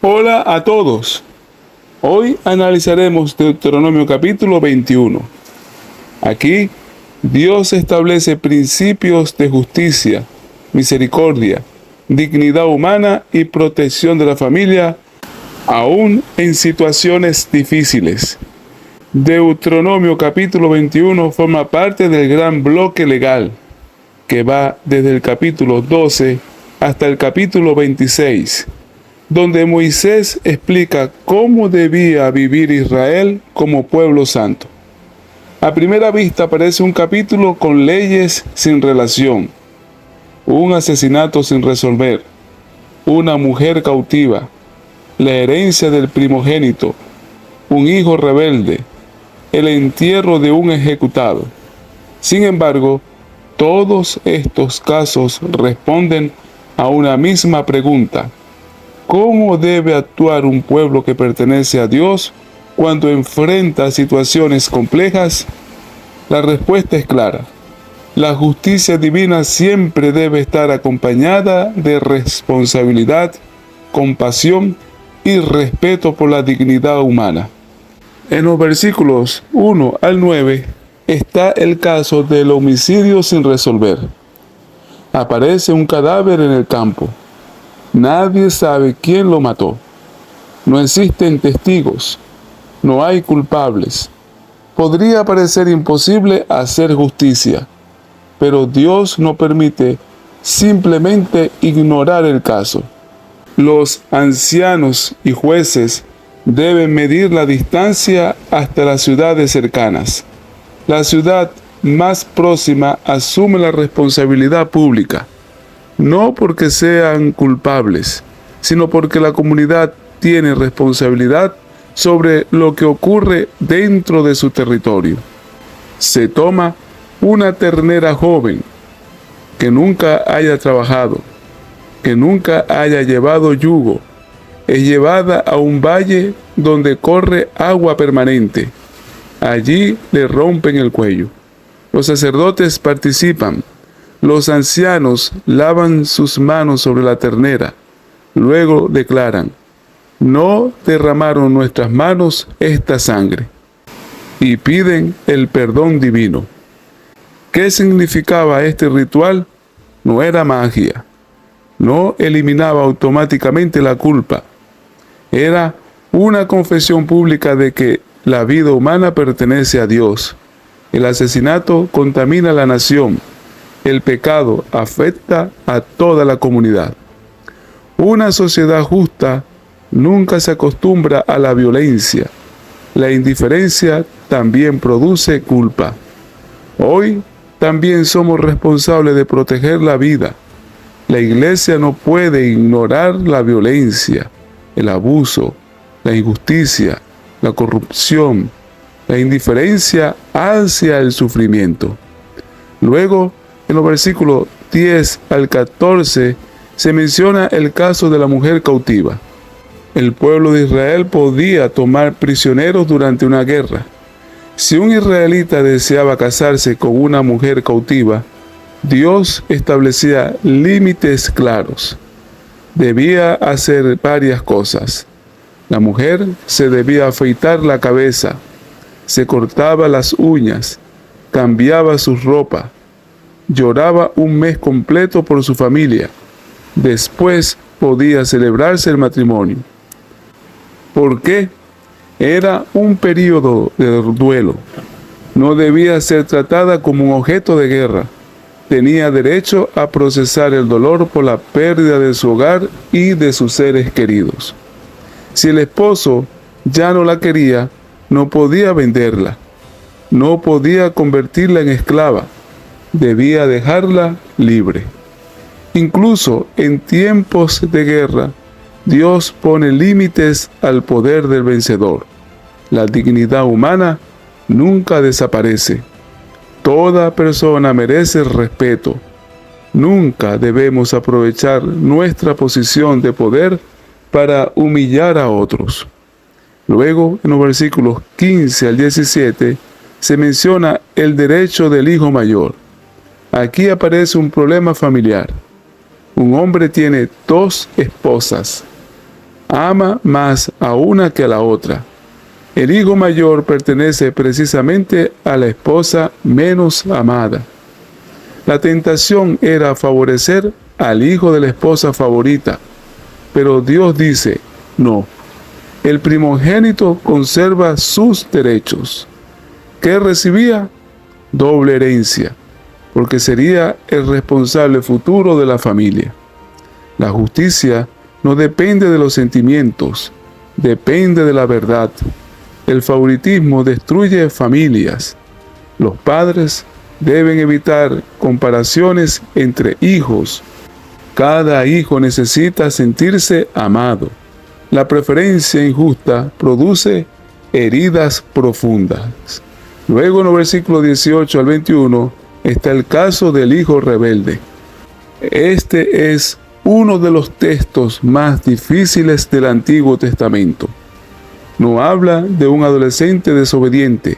Hola a todos. Hoy analizaremos Deuteronomio capítulo 21. Aquí, Dios establece principios de justicia, misericordia, dignidad humana y protección de la familia, aún en situaciones difíciles. Deuteronomio capítulo 21 forma parte del gran bloque legal, que va desde el capítulo 12 hasta el capítulo 26. Donde Moisés explica cómo debía vivir Israel como pueblo santo. A primera vista parece un capítulo con leyes sin relación, un asesinato sin resolver, una mujer cautiva, la herencia del primogénito, un hijo rebelde, el entierro de un ejecutado. Sin embargo, todos estos casos responden a una misma pregunta: ¿cómo debe actuar un pueblo que pertenece a Dios cuando enfrenta situaciones complejas? La respuesta es clara. La justicia divina siempre debe estar acompañada de responsabilidad, compasión y respeto por la dignidad humana. En los versículos 1 al 9 está el caso del homicidio sin resolver. Aparece un cadáver en el campo. Nadie sabe quién lo mató. No existen testigos. No hay culpables. Podría parecer imposible hacer justicia, pero Dios no permite simplemente ignorar el caso. Los ancianos y jueces deben medir la distancia hasta las ciudades cercanas. La ciudad más próxima asume la responsabilidad pública. No porque sean culpables, sino porque la comunidad tiene responsabilidad sobre lo que ocurre dentro de su territorio. Se toma una ternera joven que nunca haya trabajado, que nunca haya llevado yugo, es llevada a un valle donde corre agua permanente. Allí le rompen el cuello. Los sacerdotes participan. Los ancianos lavan sus manos sobre la ternera. Luego declaran: no derramaron nuestras manos esta sangre. Y piden el perdón divino. ¿Qué significaba este ritual? No era magia. No eliminaba automáticamente la culpa. Era una confesión pública de que la vida humana pertenece a Dios. El asesinato contamina la nación. El pecado afecta a toda la comunidad. Una sociedad justa nunca se acostumbra a la violencia. La indiferencia también produce culpa. Hoy también somos responsables de proteger la vida. La Iglesia no puede ignorar la violencia, el abuso, la injusticia, la corrupción, la indiferencia hacia el sufrimiento. Luego, en los versículos 10 al 14, se menciona el caso de la mujer cautiva. El pueblo de Israel podía tomar prisioneros durante una guerra. Si un israelita deseaba casarse con una mujer cautiva, Dios establecía límites claros. Debía hacer varias cosas. La mujer se debía afeitar la cabeza, se cortaba las uñas, cambiaba su ropa, lloraba un mes completo por su familia. Después podía celebrarse el matrimonio. ¿Por qué? Era un período de duelo. No debía ser tratada como un objeto de guerra. Tenía derecho a procesar el dolor por la pérdida de su hogar y de sus seres queridos. Si el esposo ya no la quería, no podía venderla. No podía convertirla en esclava. Debía dejarla libre. Incluso en tiempos de guerra, Dios pone límites al poder del vencedor. La dignidad humana nunca desaparece. Toda persona merece respeto. Nunca debemos aprovechar nuestra posición de poder para humillar a otros. Luego, en los versículos 15 al 17, se menciona el derecho del hijo mayor. Aquí aparece un problema familiar. Un hombre tiene 2 esposas. ama más a una que a la otra. El hijo mayor pertenece precisamente a la esposa menos amada. La tentación era favorecer al hijo de la esposa favorita, pero Dios dice, no, el primogénito conserva sus derechos. ¿Qué recibía? Doble herencia, porque sería el responsable futuro de la familia. La justicia no depende de los sentimientos, depende de la verdad. El favoritismo destruye familias. Los padres deben evitar comparaciones entre hijos. Cada hijo necesita sentirse amado. La preferencia injusta produce heridas profundas. Luego en los versículos 18 al 21 está el caso del hijo rebelde. Este es uno de los textos más difíciles del Antiguo Testamento. No habla de un adolescente desobediente,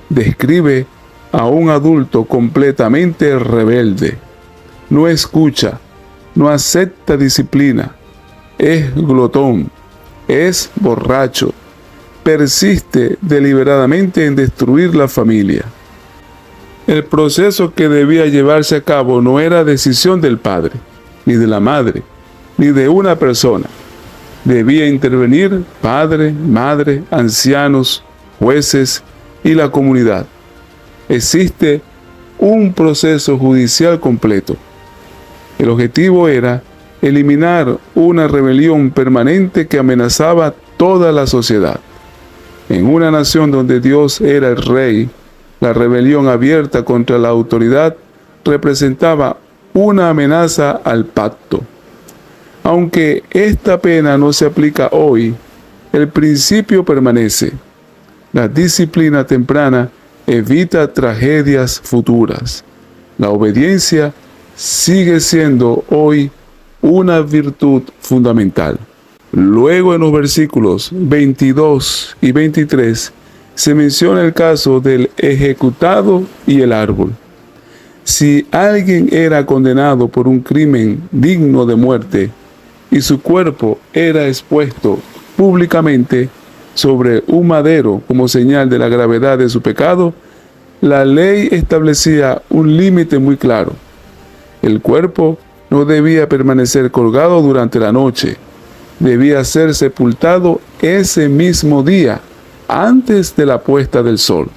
describe a un adulto completamente rebelde. No escucha, no acepta disciplina, es glotón, es borracho, persiste deliberadamente en destruir la familia. El proceso que debía llevarse a cabo no era decisión del padre, ni de la madre, ni de una persona. Debía intervenir padre, madre, ancianos, jueces y la comunidad. Existe un proceso judicial completo. El objetivo era eliminar una rebelión permanente que amenazaba toda la sociedad. En una nación donde Dios era el rey, la rebelión abierta contra la autoridad representaba una amenaza al pacto. Aunque esta pena no se aplica hoy, el principio permanece. La disciplina temprana evita tragedias futuras. La obediencia sigue siendo hoy una virtud fundamental. Luego en los versículos 22 y 23 se menciona el caso del ejecutado y el árbol. Si alguien era condenado por un crimen digno de muerte, y su cuerpo era expuesto públicamente sobre un madero como señal de la gravedad de su pecado, la ley establecía un límite muy claro. El cuerpo no debía permanecer colgado durante la noche, debía ser sepultado ese mismo día, antes de la puesta del sol.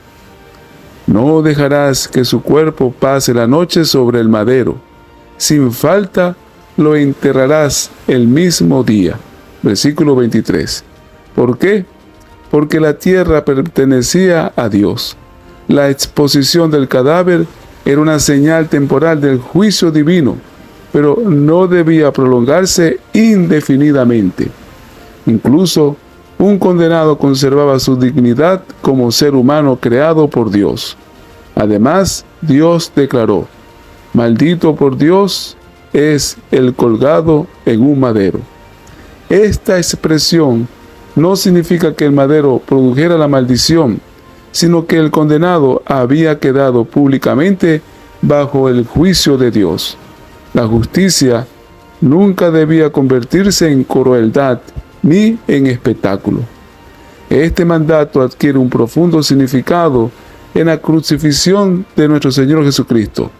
No dejarás que su cuerpo pase la noche sobre el madero. Sin falta lo enterrarás el mismo día. Versículo 23. ¿Por qué? Porque la tierra pertenecía a Dios. La exposición del cadáver era una señal temporal del juicio divino, pero no debía prolongarse indefinidamente. Incluso un condenado conservaba su dignidad como ser humano creado por Dios. Además, Dios declaró: maldito por Dios es el colgado en un madero. Esta expresión no significa que el madero produjera la maldición, sino que el condenado había quedado públicamente bajo el juicio de Dios. La justicia nunca debía convertirse en crueldad ni en espectáculo. Este mandato adquiere un profundo significado en la crucifixión de nuestro Señor Jesucristo.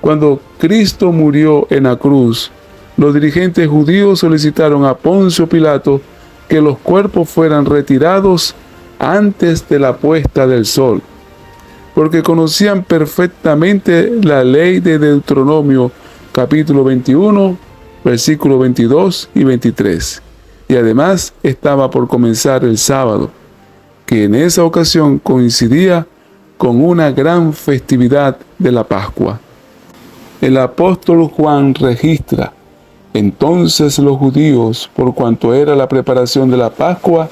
Cuando Cristo murió en la cruz, los dirigentes judíos solicitaron a Poncio Pilato que los cuerpos fueran retirados antes de la puesta del sol, porque conocían perfectamente la ley de Deuteronomio capítulo 21, versículos 22 y 23. Y además estaba por comenzar el sábado, que en esa ocasión coincidía con una gran festividad de la Pascua. El apóstol Juan registra: entonces los judíos, por cuanto era la preparación de la Pascua,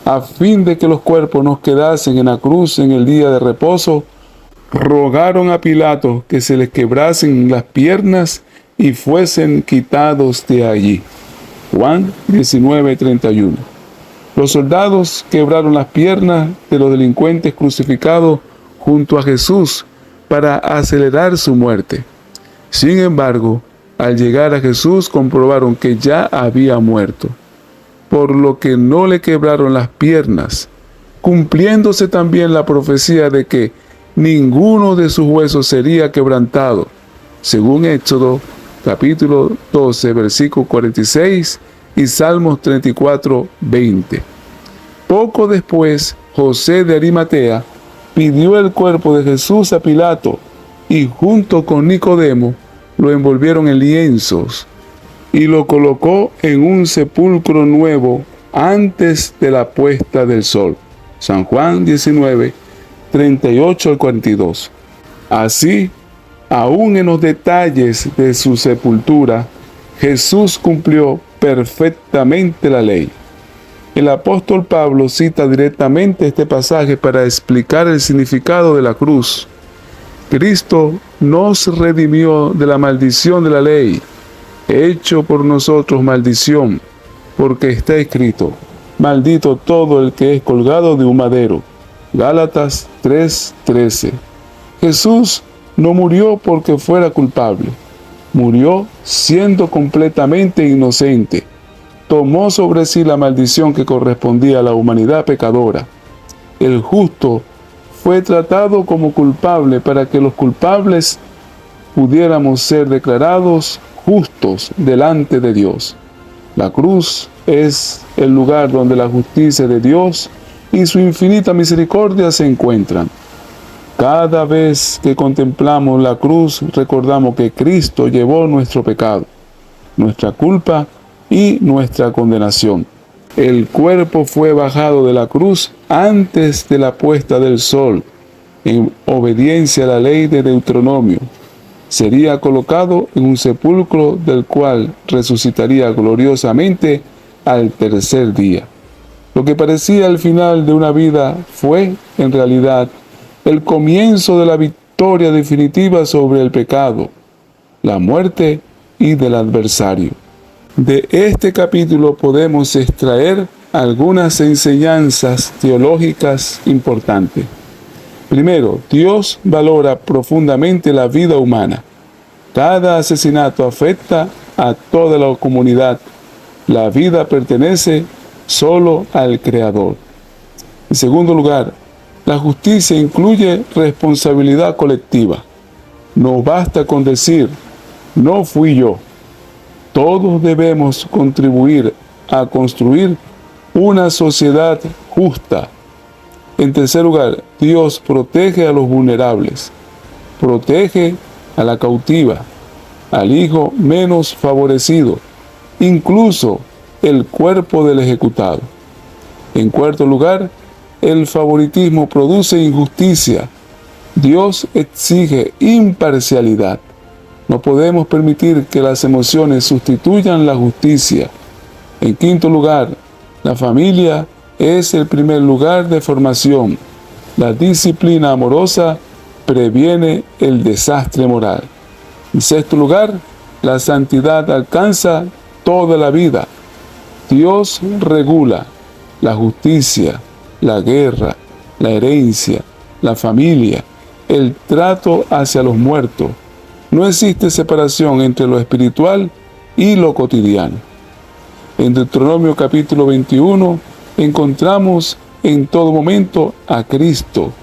a fin de que los cuerpos no quedasen en la cruz en el día de reposo, rogaron a Pilato que se les quebrasen las piernas y fuesen quitados de allí. Juan 19:31. Los soldados quebraron las piernas de los delincuentes crucificados junto a Jesús para acelerar su muerte. Sin embargo, al llegar a Jesús comprobaron que ya había muerto. por lo que no le quebraron las piernas, cumpliéndose también la profecía de que ninguno de sus huesos sería quebrantado, según Éxodo capítulo 12, versículo 46 y Salmos 34, 20. Poco después, José de Arimatea pidió el cuerpo de Jesús a Pilato y junto con Nicodemo lo envolvieron en lienzos y lo colocó en un sepulcro nuevo antes de la puesta del sol. San Juan 19, 38 al 42. Así, aún en los detalles de su sepultura, Jesús cumplió perfectamente la ley. El apóstol Pablo cita directamente este pasaje para explicar el significado de la cruz. Cristo nos redimió de la maldición de la ley, hecho por nosotros maldición, porque está escrito: maldito todo el que es colgado de un madero. Gálatas 3:13. Jesús no murió porque fuera culpable, murió siendo completamente inocente. Tomó sobre sí la maldición que correspondía a la humanidad pecadora. El justo fue tratado como culpable para que los culpables pudiéramos ser declarados justos delante de Dios. La cruz es el lugar donde la justicia de Dios y su infinita misericordia se encuentran. Cada vez que contemplamos la cruz, recordamos que Cristo llevó nuestro pecado, nuestra culpa y nuestra condenación. El cuerpo fue bajado de la cruz antes de la puesta del sol, en obediencia a la ley de Deuteronomio. Sería colocado en un sepulcro del cual resucitaría gloriosamente al tercer día. Lo que parecía el final de una vida fue, en realidad, el comienzo de la victoria definitiva sobre el pecado, la muerte y del adversario. De este capítulo podemos extraer algunas enseñanzas teológicas importantes. Primero, Dios valora profundamente la vida humana. Cada asesinato afecta a toda la comunidad. La vida pertenece solo al Creador. En segundo lugar, la justicia incluye responsabilidad colectiva. No basta con decir, no fui yo. Todos debemos contribuir a construir una sociedad justa. En tercer lugar, Dios protege a los vulnerables. Protege a la cautiva, al hijo menos favorecido, incluso el cuerpo del ejecutado. En cuarto lugar, el favoritismo produce injusticia. Dios exige imparcialidad. No podemos permitir que las emociones sustituyan la justicia. En quinto lugar, la familia es el primer lugar de formación. La disciplina amorosa previene el desastre moral. En sexto lugar, la santidad alcanza toda la vida. Dios regula la justicia, la guerra, la herencia, la familia, el trato hacia los muertos. No existe separación entre lo espiritual y lo cotidiano. En Deuteronomio capítulo 21 encontramos en todo momento a Cristo.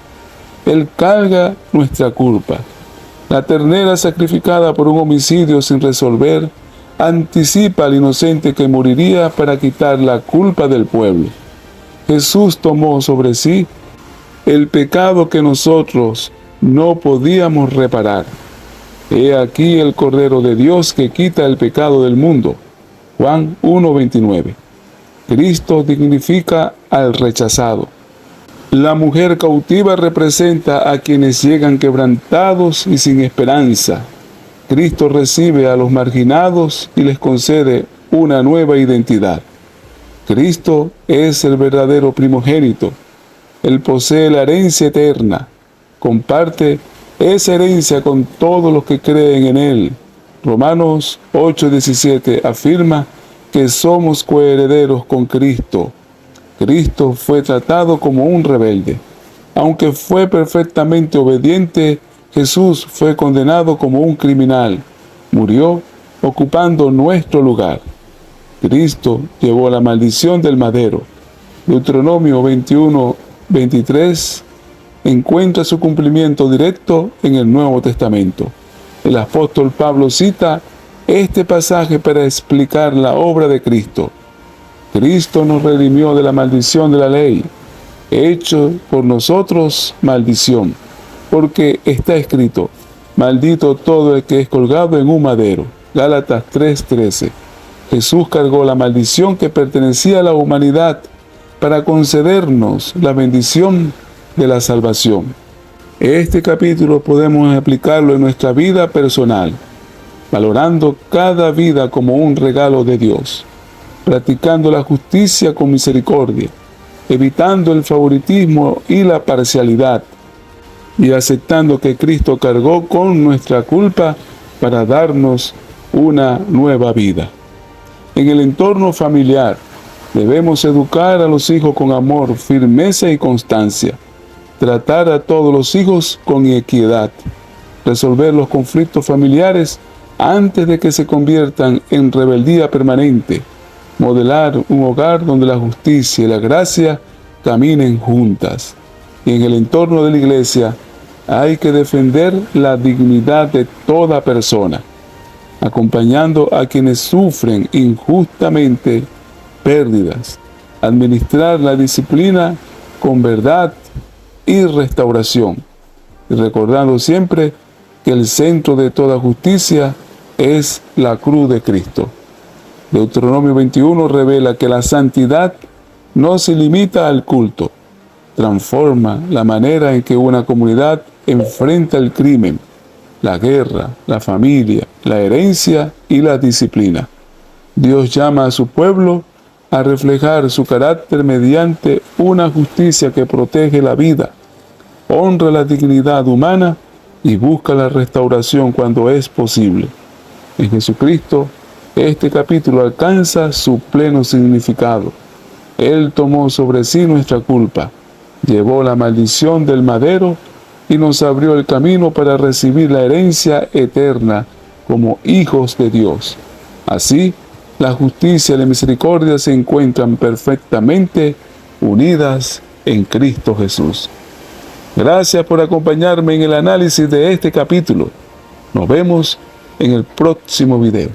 Él carga nuestra culpa. La ternera sacrificada por un homicidio sin resolver anticipa al inocente que moriría para quitar la culpa del pueblo. Jesús tomó sobre sí el pecado que nosotros no podíamos reparar. He aquí el Cordero de Dios que quita el pecado del mundo. Juan 1:29. Cristo dignifica al rechazado. La mujer cautiva representa a quienes llegan quebrantados y sin esperanza. Cristo recibe a los marginados y les concede una nueva identidad. Cristo es el verdadero primogénito. Él posee la herencia eterna. Comparte esa herencia con todos los que creen en Él. Romanos 8:17 afirma que somos coherederos con Cristo. Cristo fue tratado como un rebelde. Aunque fue perfectamente obediente, Jesús fue condenado como un criminal. Murió ocupando nuestro lugar. Cristo llevó la maldición del madero. Deuteronomio 21:23 encuentra su cumplimiento directo en el Nuevo Testamento. El apóstol Pablo cita este pasaje para explicar la obra de Cristo. Cristo nos redimió de la maldición de la ley, hecho por nosotros maldición, porque está escrito: maldito todo el que es colgado en un madero. Gálatas 3:13. Jesús cargó la maldición que pertenecía a la humanidad para concedernos la bendición de la salvación. Este capítulo podemos aplicarlo en nuestra vida personal, valorando cada vida como un regalo de Dios, practicando la justicia con misericordia, evitando el favoritismo y la parcialidad, y aceptando que Cristo cargó con nuestra culpa para darnos una nueva vida. En el entorno familiar, debemos educar a los hijos con amor, firmeza y constancia, tratar a todos los hijos con equidad, resolver los conflictos familiares antes de que se conviertan en rebeldía permanente, modelar un hogar donde la justicia y la gracia caminen juntas. Y en el entorno de la iglesia hay que defender la dignidad de toda persona, acompañando a quienes sufren injustamente pérdidas, administrar la disciplina con verdad y restauración, y recordando siempre que el centro de toda justicia es la cruz de Cristo. Deuteronomio 21 revela que la santidad no se limita al culto, transforma la manera en que una comunidad enfrenta el crimen, la guerra, la familia, la herencia y la disciplina. Dios llama a su pueblo a reflejar su carácter mediante una justicia que protege la vida, honra la dignidad humana y busca la restauración cuando es posible. En Jesucristo, este capítulo alcanza su pleno significado. Él tomó sobre sí nuestra culpa, llevó la maldición del madero y nos abrió el camino para recibir la herencia eterna como hijos de Dios. Así, la justicia y la misericordia se encuentran perfectamente unidas en Cristo Jesús. Gracias por acompañarme en el análisis de este capítulo. Nos vemos en el próximo video.